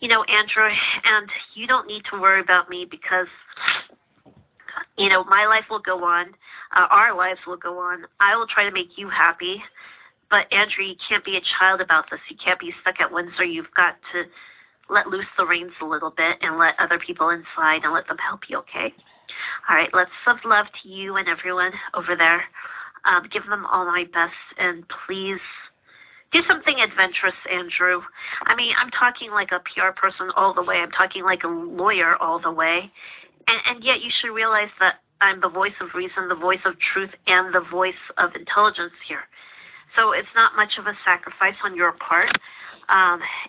Andrew, and you don't need to worry about me because, my life will go on. Our lives will go on. I will try to make you happy. But, Andrew, you can't be a child about this. You can't be stuck at Windsor. You've got to let loose the reins a little bit and let other people inside and let them help you, okay? All right, let's send love to you and everyone over there. Give them all my best, and please do something adventurous, Andrew. I mean, I'm talking like a PR person all the way. I'm talking like a lawyer all the way. And yet you should realize that I'm the voice of reason, the voice of truth, and the voice of intelligence here. So it's not much of a sacrifice on your part.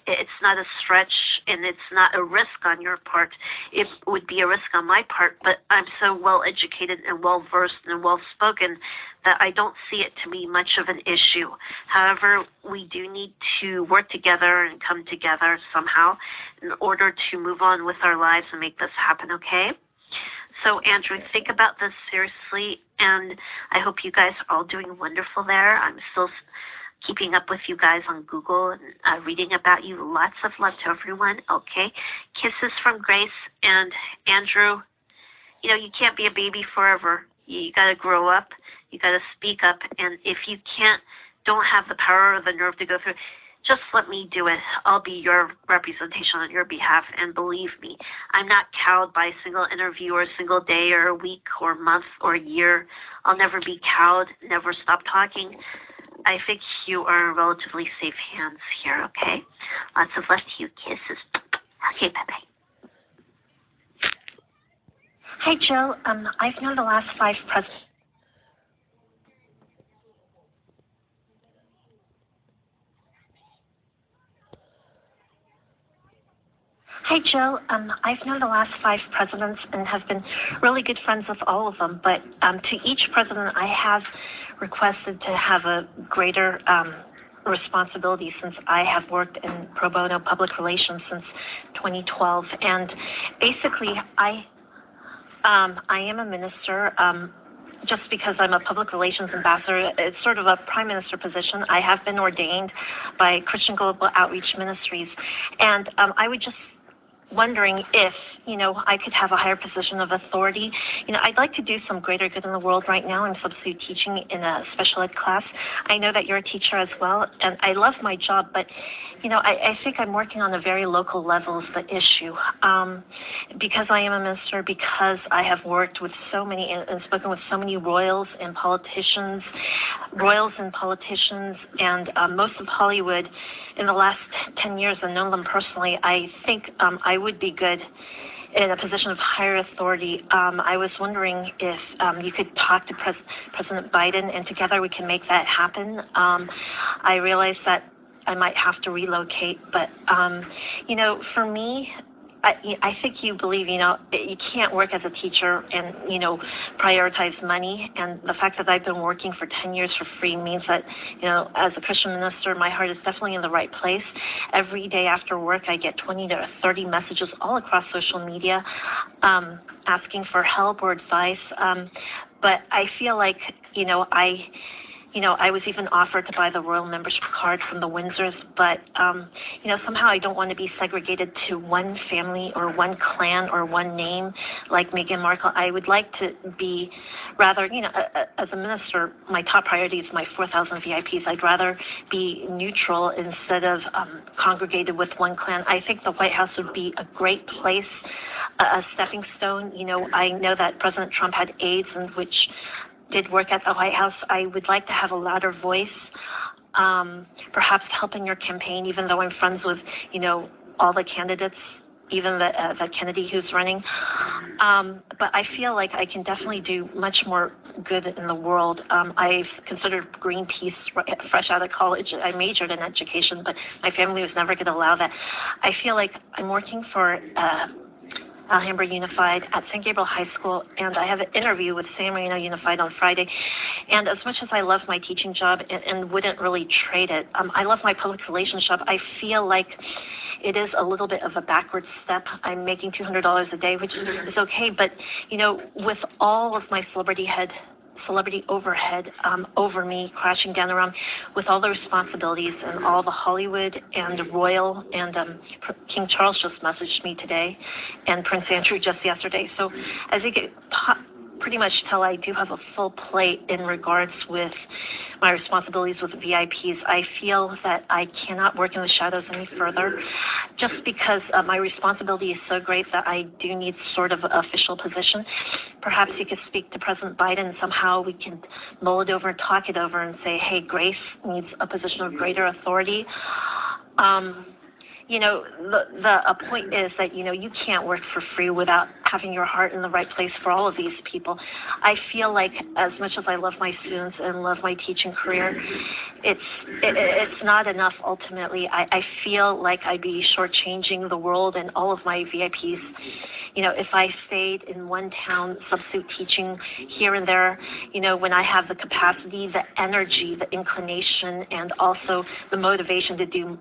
It's not a stretch, and it's not a risk on your part. It would be a risk on my part, but I'm so well educated and well versed and well spoken that I don't see it to be much of an issue. However, we do need to work together and come together somehow in order to move on with our lives and make this happen, okay? So, Andrew, think about this seriously, and I hope you guys are all doing wonderful there. I'm still keeping up with you guys on Google and reading about you. Lots of love to everyone, okay? Kisses from Grace. And, Andrew, you can't be a baby forever. You got to grow up. You got to speak up. And if you don't have the power or the nerve to go through, just let me do it. I'll be your representation on your behalf. And believe me, I'm not cowed by a single interview or a single day or a week or month or a year. I'll never be cowed, never stop talking. I think you are in relatively safe hands here, okay? Lots of love to you. Kisses. Okay, bye-bye. Hi, Jill. I've known the last 5 presidents. Hi, Jill. I've known the last 5 presidents and have been really good friends with all of them. But to each president, I have requested to have a greater responsibility since I have worked in pro bono public relations since 2012. And basically, I am a minister. Just because I'm a public relations ambassador, it's sort of a prime minister position. I have been ordained by Christian Global Outreach Ministries. And I would just wondering if, I could have a higher position of authority. I'd like to do some greater good in the world right now. I'm substitute teaching in a special ed class. I know that you're a teacher as well, and I love my job, but, I think I'm working on a very local level is the issue. Because I am a minister, because I have worked with so many and spoken with so many royals and politicians, and most of Hollywood in the last 10 years and known them personally, I think I would be good in a position of higher authority. I was wondering if you could talk to President Biden, and together we can make that happen. I realize that I might have to relocate, but, for me, I think you believe, you can't work as a teacher and, prioritize money. And the fact that I've been working for 10 years for free means that, as a Christian minister, my heart is definitely in the right place. Every day after work, I get 20 to 30 messages all across social media asking for help or advice. But I feel like, I was even offered to buy the royal membership card from the Windsors, but, somehow I don't want to be segregated to one family or one clan or one name like Meghan Markle. I would like to be rather, as a minister, my top priority is my 4,000 VIPs. I'd rather be neutral instead of congregated with one clan. I think the White House would be a great place, a stepping stone. I know that President Trump had aides, in which did work at the White House. I would like to have a louder voice, perhaps helping your campaign, even though I'm friends with, all the candidates, even the Kennedy who's running. But I feel like I can definitely do much more good in the world. I've considered Greenpeace fresh out of college. I majored in education, but my family was never going to allow that. I feel like I'm working for Alhambra Unified at St. Gabriel High School, and I have an interview with San Marino Unified on Friday. And as much as I love my teaching job and wouldn't really trade it, I love my public relations job. I feel like it is a little bit of a backward step. I'm making $200 a day, which is okay, but, with all of my celebrity head celebrity overhead over me, crashing down around with all the responsibilities and all the Hollywood and royal, and King Charles just messaged me today, and Prince Andrew just yesterday. So as you can pretty much tell, I do have a full plate in regards with my responsibilities with the VIPs. I feel that I cannot work in the shadows any further, just because my responsibility is so great that I do need sort of an official position. Perhaps you could speak to President Biden, and somehow we can mull it over and talk it over and say, hey, Grace needs a position of greater authority. You know, the point is that, you know, you can't work for free without having your heart in the right place for all of these people. I feel like as much as I love my students and love my teaching career, it's not enough ultimately. I feel like I'd be shortchanging the world and all of my VIPs. You know, if I stayed in one town substitute teaching here and there, you know, when I have the capacity, the energy, the inclination, and also the motivation to do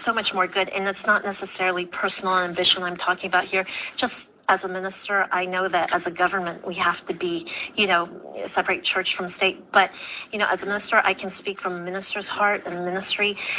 so much more good. And it's not necessarily personal ambition I'm talking about here. Just as a minister, I know that as a government, we have to be, you know, separate church from state. But, you know, as a minister, I can speak from a minister's heart and ministry.